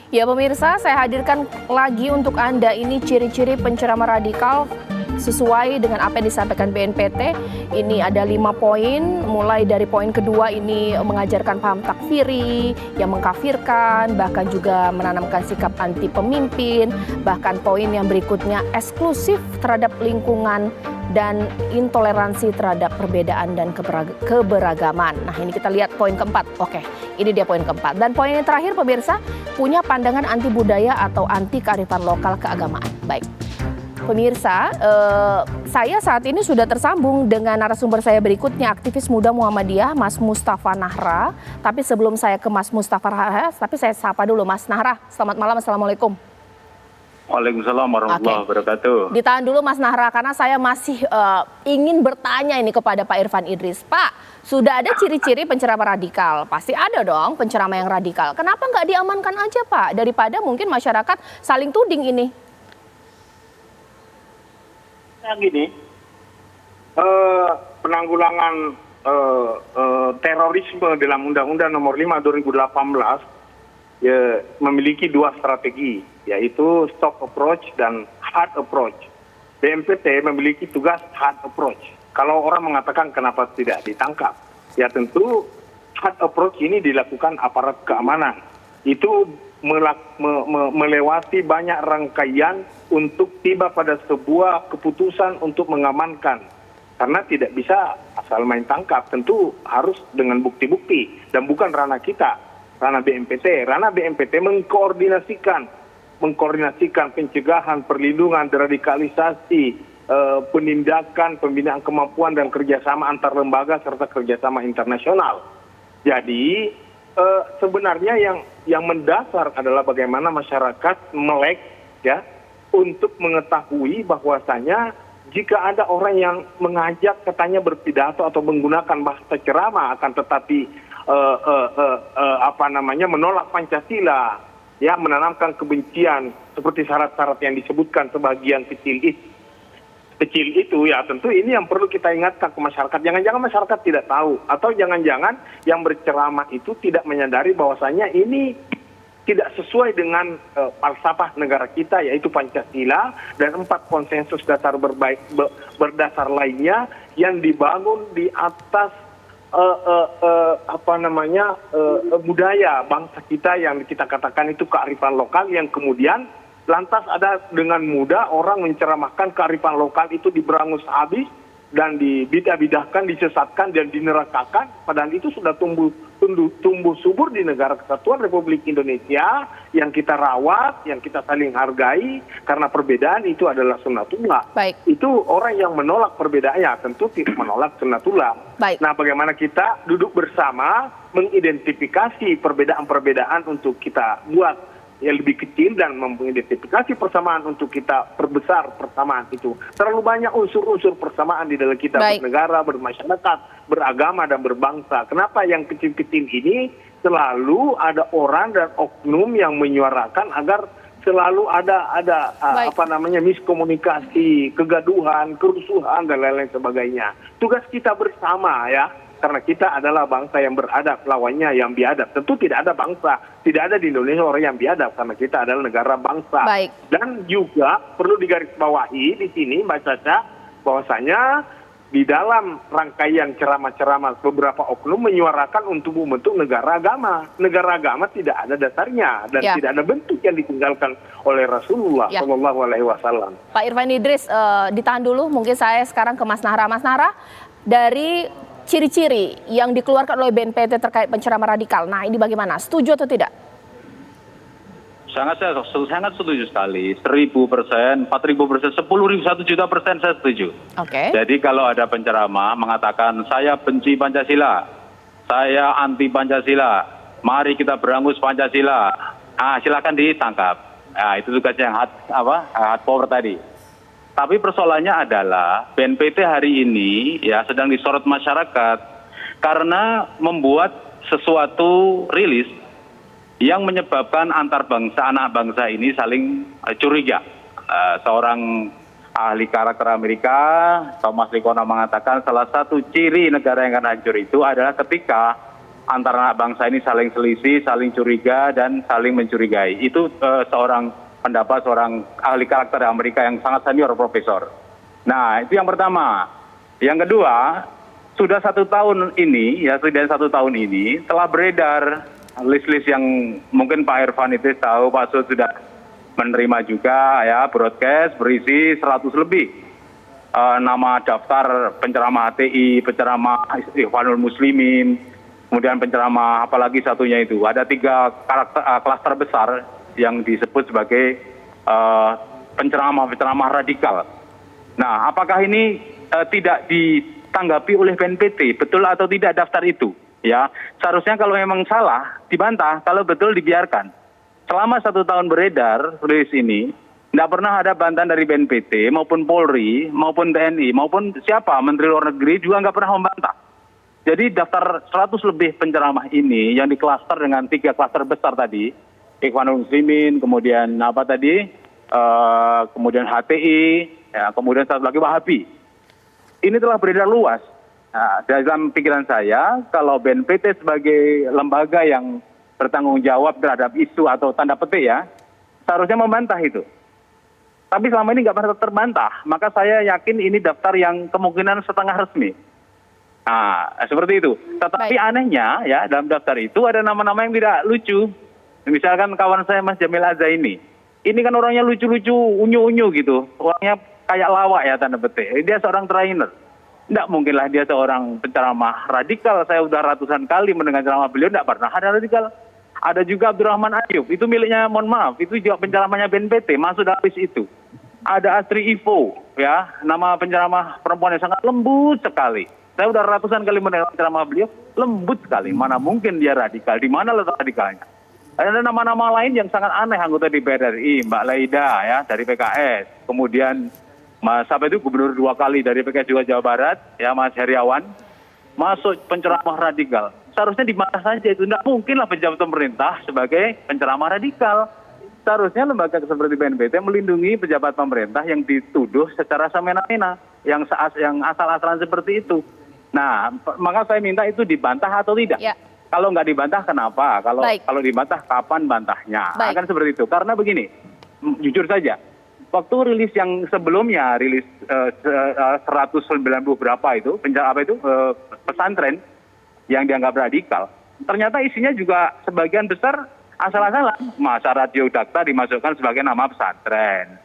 Ya pemirsa, saya hadirkan lagi untuk Anda ini ciri-ciri penceramah radikal sesuai dengan apa yang disampaikan BNPT. Ini ada 5 poin, mulai dari poin kedua ini mengajarkan paham takfiri, yang mengkafirkan, bahkan juga menanamkan sikap anti pemimpin, bahkan poin yang berikutnya eksklusif terhadap lingkungan dan intoleransi terhadap perbedaan dan keberagaman. Nah ini kita lihat poin keempat. Oke, ini dia poin keempat. Dan poin yang terakhir pemirsa, punya pandangan anti budaya atau anti kearifan lokal keagamaan. Baik. Pemirsa, saya saat ini sudah tersambung dengan narasumber saya berikutnya, aktivis muda Muhammadiyah, Mas Mustafa Nahra. Tapi sebelum saya ke Mas Mustafa Nahra, tapi saya sapa dulu Mas Nahra. Selamat malam, Assalamualaikum. Waalaikumsalam warahmatullahi wabarakatuh. Ditahan dulu Mas Nahra, karena saya masih ingin bertanya ini kepada Pak Irfan Idris. Pak, sudah ada ciri-ciri penceramah radikal? Pasti ada dong penceramah yang radikal. Kenapa nggak diamankan aja Pak? Daripada mungkin masyarakat saling tuding ini. Nah gini, penanggulangan terorisme dalam Undang-Undang Nomor 5 2018 ya, memiliki 2 strategi, yaitu soft approach dan hard approach. BNPT memiliki tugas hard approach. Kalau orang mengatakan kenapa tidak ditangkap, ya tentu hard approach ini dilakukan aparat keamanan. Itu melewati banyak rangkaian untuk tiba pada sebuah keputusan untuk mengamankan. Karena tidak bisa asal main tangkap, tentu harus dengan bukti-bukti dan bukan ranah kita. Ranah BNPT mengkoordinasikan pencegahan, perlindungan, deradikalisasi, penindakan, pembinaan kemampuan dan kerjasama antar lembaga serta kerjasama internasional. Jadi sebenarnya yang mendasar adalah bagaimana masyarakat melek ya untuk mengetahui bahwasanya jika ada orang yang mengajak katanya berpidato atau menggunakan bahasa ceramah akan tetapi menolak Pancasila, ya menanamkan kebencian seperti syarat-syarat yang disebutkan sebagian kecil itu, ya tentu ini yang perlu kita ingatkan ke masyarakat. Jangan-jangan masyarakat tidak tahu, atau jangan-jangan yang berceramah itu tidak menyadari bahwasanya ini tidak sesuai dengan falsafah negara kita, yaitu Pancasila dan 4 konsensus dasar berdasar lainnya yang dibangun di atas budaya bangsa kita yang kita katakan itu kearifan lokal, yang kemudian lantas ada dengan mudah orang menceramahkan kearifan lokal itu diberangus habis dan dibidah-bidahkan, disesatkan dan dinerakakan, padahal itu sudah tumbuh subur di negara kesatuan Republik Indonesia yang kita rawat, yang kita saling hargai, karena perbedaan itu adalah sunnatullah. Baik. Itu orang yang menolak perbedaan ya tentu tidak menolak sunnatullah. Baik. Nah, bagaimana kita duduk bersama mengidentifikasi perbedaan-perbedaan untuk kita buat yang lebih kecil dan mengidentifikasi persamaan untuk kita perbesar persamaan itu. Terlalu banyak unsur-unsur persamaan di dalam kita bernegara, bermasyarakat, beragama dan berbangsa. Kenapa yang kecil-kecil ini selalu ada orang dan oknum yang menyuarakan agar selalu ada miskomunikasi, kegaduhan, kerusuhan dan lain-lain sebagainya. Tugas kita bersama ya. Karena kita adalah bangsa yang beradab, lawannya yang biadab. Tentu tidak ada bangsa, tidak ada di Indonesia orang yang biadab, karena kita adalah negara bangsa. Baik. Dan juga perlu digarisbawahi di sini Mbak Caca, bahwasanya di dalam rangkaian ceramah-ceramah beberapa oknum menyuarakan untuk membentuk negara agama. Negara agama tidak ada dasarnya dan tidak ada bentuk yang ditinggalkan oleh Rasulullah SAW. Pak Irfan Idris, ditahan dulu, mungkin saya sekarang ke Mas Nahra. Mas Nahra, dari ciri-ciri yang dikeluarkan oleh BNPT terkait penceramah radikal, nah ini bagaimana? Setuju atau tidak? Sangat setuju sekali. 1000%, 4000%, 10.000%, 1.000.000% saya setuju. Oke. Jadi kalau ada penceramah mengatakan saya benci Pancasila, saya anti Pancasila, mari kita berangus Pancasila, silakan ditangkap. Nah, itu tugasnya yang hard power tadi. Tapi persoalannya adalah BNPT hari ini ya sedang disorot masyarakat karena membuat sesuatu rilis yang menyebabkan antar bangsa, anak bangsa ini saling curiga. Seorang ahli karakter Amerika, Thomas Likona, mengatakan salah satu ciri negara yang akan hancur itu adalah ketika antara anak bangsa ini saling selisih, saling curiga, dan saling mencurigai. Itu seorang pendapat seorang ahli karakter Amerika yang sangat senior, profesor. Nah, itu yang pertama. Yang kedua, sudah 1 tahun ini, ya sudah 1 tahun ini, telah beredar list-list yang mungkin Pak Irfan itu tahu, Pak Sud sudah menerima juga, ya, broadcast berisi 100 lebih nama daftar penceramah HTI, penceramah Ikhwanul Muslimin, kemudian penceramah apalagi satunya itu. Ada 3 klaster besar yang disebut sebagai penceramah radikal. Nah, apakah ini tidak ditanggapi oleh BNPT, betul atau tidak daftar itu? Ya, seharusnya kalau memang salah dibantah, kalau betul dibiarkan. Selama 1 tahun beredar rilis ini, tidak pernah ada bantahan dari BNPT maupun Polri maupun TNI maupun siapa Menteri Luar Negeri juga nggak pernah membantah. Jadi daftar 100 lebih penceramah ini yang diklaster dengan 3 klaster besar tadi, Ikhwanul Muslimin, kemudian apa tadi, kemudian HTI, ya, kemudian satu lagi Wahabi. Ini telah beredar luas. Nah, dalam pikiran saya, kalau BNPT sebagai lembaga yang bertanggung jawab terhadap isu atau tanda petik ya, seharusnya membantah itu. Tapi selama ini nggak pernah terbantah, maka saya yakin ini daftar yang kemungkinan setengah resmi. Nah, seperti itu. Tetapi anehnya ya, dalam daftar itu ada nama-nama yang tidak lucu. Misalkan kawan saya Mas Jamil Azaini. Ini kan orangnya lucu-lucu, unyu-unyu gitu. Orangnya kayak lawak ya, tanda petik. Dia seorang trainer. Tidak mungkinlah dia seorang penceramah radikal. Saya sudah ratusan kali mendengar ceramah beliau, tidak pernah ada radikal. Ada juga Abdurrahman Ayub, itu miliknya, mohon maaf, itu juga penceramahnya BNPT, masuk dalam list itu. Ada Astri Ivo, ya, nama penceramah perempuan yang sangat lembut sekali. Saya sudah ratusan kali mendengar ceramah beliau, lembut sekali. Mana mungkin dia radikal, di mana letak radikalnya? Ada nama-nama lain yang sangat aneh, anggota DPR RI, Mbak Laida, ya, dari PKS. Kemudian Mas siapa itu gubernur 2 kali dari PKS juga Jawa Barat, ya, Mas Heriawan, masuk penceramah radikal. Seharusnya dibantah saja itu. Tidak mungkinlah pejabat pemerintah sebagai penceramah radikal. Seharusnya lembaga seperti BNPT melindungi pejabat pemerintah yang dituduh secara semena-mena, yang asal-asalan seperti itu. Nah, maka saya minta itu dibantah atau tidak. Ya. Kalau nggak dibantah, kenapa? Kalau dibantah, kapan bantahnya? Akan seperti itu. Karena begini, jujur saja, waktu rilis yang sebelumnya, rilis 190 berapa itu, pesantren yang dianggap radikal, ternyata isinya juga sebagian besar asal-asalan. Masa Radio Dakta dimasukkan sebagai nama pesantren,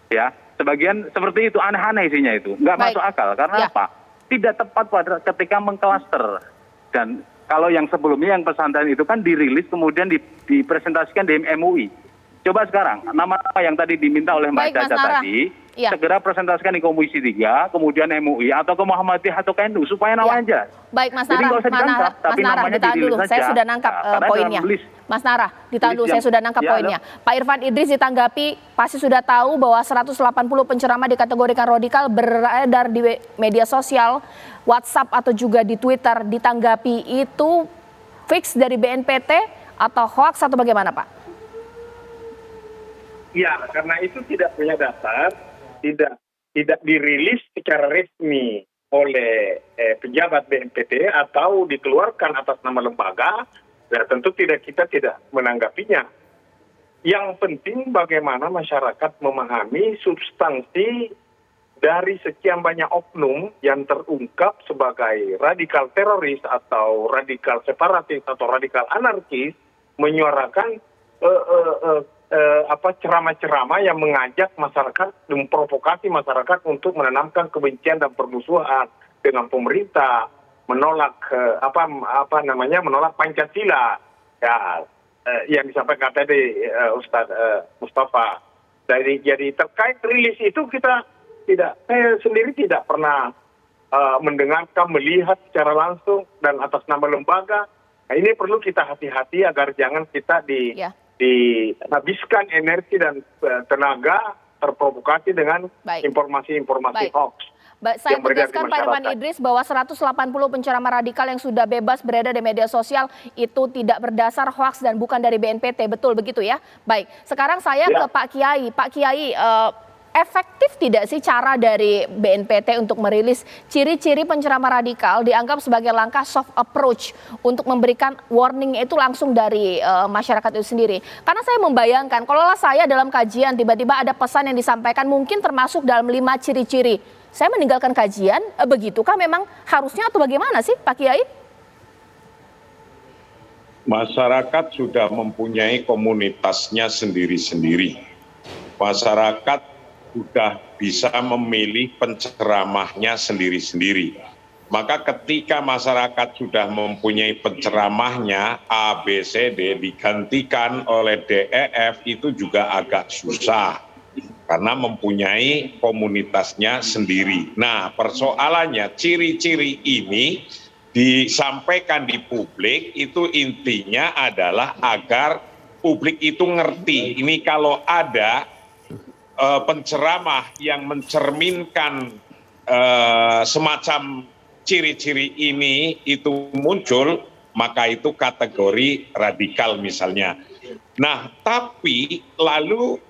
ya, sebagian seperti itu, aneh-aneh isinya itu, nggak masuk akal. Karena apa? Tidak tepat pada ketika mengklaster. Dan kalau yang sebelumnya yang pesantren itu kan dirilis kemudian dipresentasikan di MUI. Coba sekarang, nama-nama yang tadi diminta oleh Mbak Caca tadi, segera presentasikan di Komisi 3, kemudian MUI, atau ke Muhammadiyah atau ke NU, supaya namanya jelas. Baik, Mas Narah, ditahan dulu, saya sudah nangkap poinnya. Mas Narah, ditahan dulu, saya sudah nangkap poinnya. Pak Irfan Idris ditanggapi, pasti sudah tahu bahwa 180 penceramah dikategorikan radikal beredar di media sosial, WhatsApp atau juga di Twitter. Ditanggapi itu fix dari BNPT atau hoax atau bagaimana, Pak? Ya, karena itu tidak punya dasar, tidak dirilis secara resmi oleh pejabat BNPT atau dikeluarkan atas nama lembaga, ya tentu kita tidak menanggapinya. Yang penting bagaimana masyarakat memahami substansi dari sekian banyak oknum yang terungkap sebagai radikal teroris atau radikal separatis atau radikal anarkis, menyuarakan ceramah-ceramah yang mengajak masyarakat, memprovokasi masyarakat untuk menanamkan kebencian dan permusuhan dengan pemerintah, menolak menolak Pancasila, ya, yang disampaikan tadi Ustadz Mustafa. Jadi terkait rilis itu saya sendiri tidak pernah mendengarkan, melihat secara langsung dan atas nama lembaga. Nah, ini perlu kita hati-hati agar jangan kita dihabiskan energi dan tenaga terprovokasi dengan informasi-informasi hoax. Saya tegaskan Pak Irfan Idris bahwa 180 penceramah radikal yang sudah bebas beredar di media sosial itu tidak berdasar hoax dan bukan dari BNPT, betul begitu ya? Baik, sekarang saya ke Pak Kiai. Pak Kiai, efektif tidak sih cara dari BNPT untuk merilis ciri-ciri penceramah radikal dianggap sebagai langkah soft approach untuk memberikan warning itu langsung dari masyarakat itu sendiri? Karena saya membayangkan kalau saya dalam kajian tiba-tiba ada pesan yang disampaikan mungkin termasuk dalam 5 ciri-ciri. Saya meninggalkan kajian, begitukah memang harusnya atau bagaimana sih Pak Kiai? Masyarakat sudah mempunyai komunitasnya sendiri-sendiri. Masyarakat sudah bisa memilih penceramahnya sendiri-sendiri. Maka ketika masyarakat sudah mempunyai penceramahnya A, B, C, D digantikan oleh D, E, F itu juga agak susah karena mempunyai komunitasnya sendiri. Nah, persoalannya ciri-ciri ini disampaikan di publik itu intinya adalah agar publik itu ngerti. Ini kalau ada penceramah yang mencerminkan semacam ciri-ciri ini itu muncul, maka itu kategori radikal misalnya. Nah, tapi lalu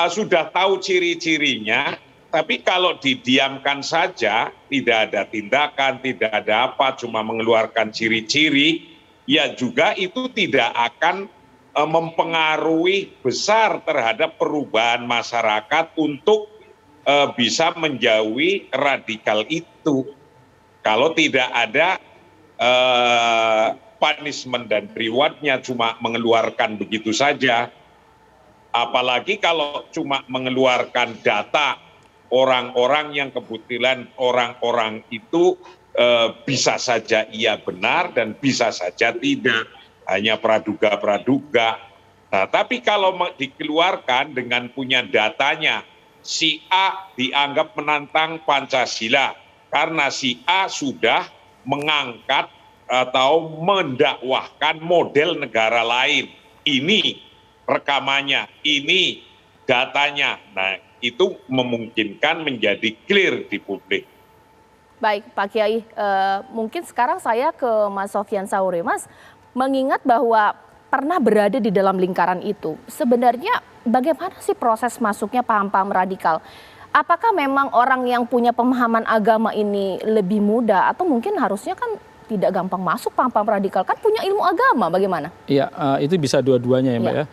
sudah tahu ciri-cirinya, tapi kalau didiamkan saja, tidak ada tindakan, tidak ada apa, cuma mengeluarkan ciri-ciri, ya juga itu tidak akan mempengaruhi besar terhadap perubahan masyarakat untuk bisa menjauhi radikal itu. Kalau tidak ada punishment dan reward-nya cuma mengeluarkan begitu saja, apalagi kalau cuma mengeluarkan data orang-orang yang kebetulan orang-orang itu bisa saja iya benar dan bisa saja tidak. Hanya praduga-praduga. Nah, tapi kalau dikeluarkan dengan punya datanya, si A dianggap menantang Pancasila karena si A sudah mengangkat atau mendakwahkan model negara lain. Ini rekamannya, ini datanya. Nah, itu memungkinkan menjadi clear di publik. Baik, Pak Kiai, mungkin sekarang saya ke Mas Sofyan Sauri. Mas, mengingat bahwa pernah berada di dalam lingkaran itu, sebenarnya bagaimana sih proses masuknya paham-paham radikal? Apakah memang orang yang punya pemahaman agama ini lebih mudah atau mungkin harusnya kan tidak gampang masuk paham-paham radikal, kan punya ilmu agama, bagaimana? Iya, itu bisa dua-duanya ya Mbak ya.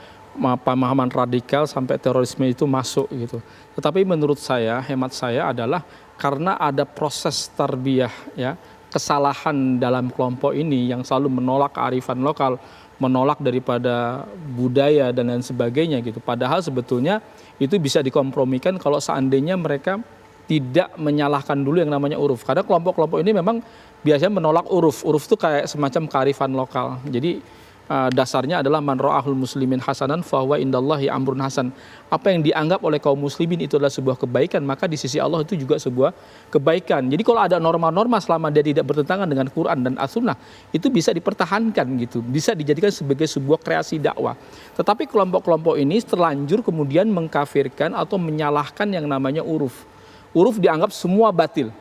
Pemahaman radikal sampai terorisme itu masuk gitu. Tetapi menurut saya, hemat saya adalah karena ada proses tarbiyah ya, kesalahan dalam kelompok ini yang selalu menolak kearifan lokal, menolak daripada budaya dan lain sebagainya gitu. Padahal sebetulnya itu bisa dikompromikan kalau seandainya mereka tidak menyalahkan dulu yang namanya uruf. Karena kelompok-kelompok ini memang biasanya menolak uruf. Uruf itu kayak semacam kearifan lokal. Jadi dasarnya adalah man ra'ahul muslimin hasanan fahuwa indallahi amrun hasan. Apa yang dianggap oleh kaum muslimin itu adalah sebuah kebaikan, maka di sisi Allah itu juga sebuah kebaikan. Jadi kalau ada norma-norma selama dia tidak bertentangan dengan Quran dan As-Sunnah, itu bisa dipertahankan gitu, bisa dijadikan sebagai sebuah kreasi dakwah. Tetapi kelompok-kelompok ini terlanjur kemudian mengkafirkan atau menyalahkan yang namanya uruf. Uruf dianggap semua batil.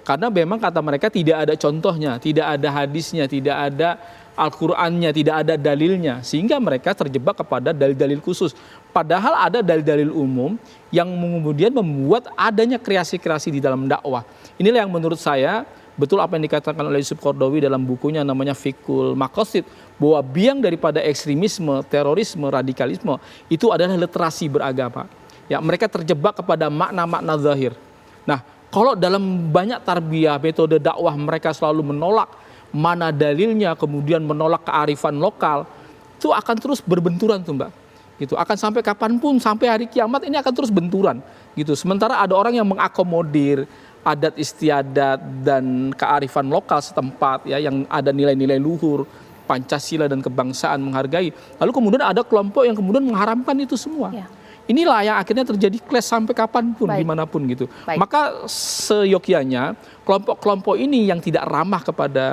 Karena memang kata mereka tidak ada contohnya, tidak ada hadisnya, tidak ada Al-Qur'annya, tidak ada dalilnya, sehingga mereka terjebak kepada dalil-dalil khusus. Padahal ada dalil-dalil umum yang kemudian membuat adanya kreasi-kreasi di dalam dakwah. Inilah yang menurut saya betul apa yang dikatakan oleh Yusuf Qaradawi dalam bukunya namanya Fiqhul Maqasid, bahwa biang daripada ekstremisme, terorisme, radikalisme itu adalah literasi beragama. Ya, mereka terjebak kepada makna-makna zahir. Nah, kalau dalam banyak tarbiyah, metode dakwah mereka selalu menolak mana dalilnya, kemudian menolak kearifan lokal, itu akan terus berbenturan tuh Mbak. Gitu. Akan sampai kapanpun, sampai hari kiamat ini akan terus benturan. Gitu. Sementara ada orang yang mengakomodir adat istiadat dan kearifan lokal setempat ya, yang ada nilai-nilai luhur, Pancasila dan kebangsaan menghargai. Lalu kemudian ada kelompok yang kemudian mengharamkan itu semua. Ya. Inilah yang akhirnya terjadi clash sampai kapanpun, dimanapun gitu. Maka seyogyanya kelompok-kelompok ini yang tidak ramah kepada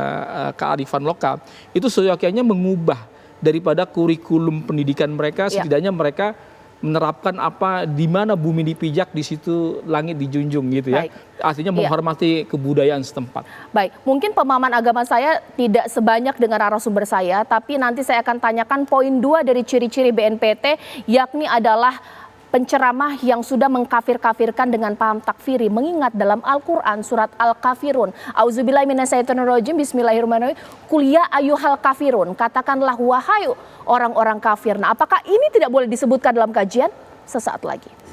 kearifan lokal, itu seyogyanya mengubah daripada kurikulum pendidikan mereka, setidaknya mereka menerapkan apa, di mana bumi dipijak di situ langit dijunjung gitu ya. Artinya menghormati kebudayaan setempat. Baik, mungkin pemahaman agama saya tidak sebanyak dengan narasumber saya, tapi nanti saya akan tanyakan poin 2 dari ciri-ciri BNPT, yakni adalah penceramah yang sudah mengkafir-kafirkan dengan paham takfiri, mengingat dalam Al-Quran surat Al-Kafirun, auzubillahi minasyaitonirrajim, bismillahirrahmanirrahim, kuliah ayyuhal kafirun, katakanlah wahai orang-orang kafir. Nah, apakah ini tidak boleh disebutkan dalam kajian? Sesaat lagi.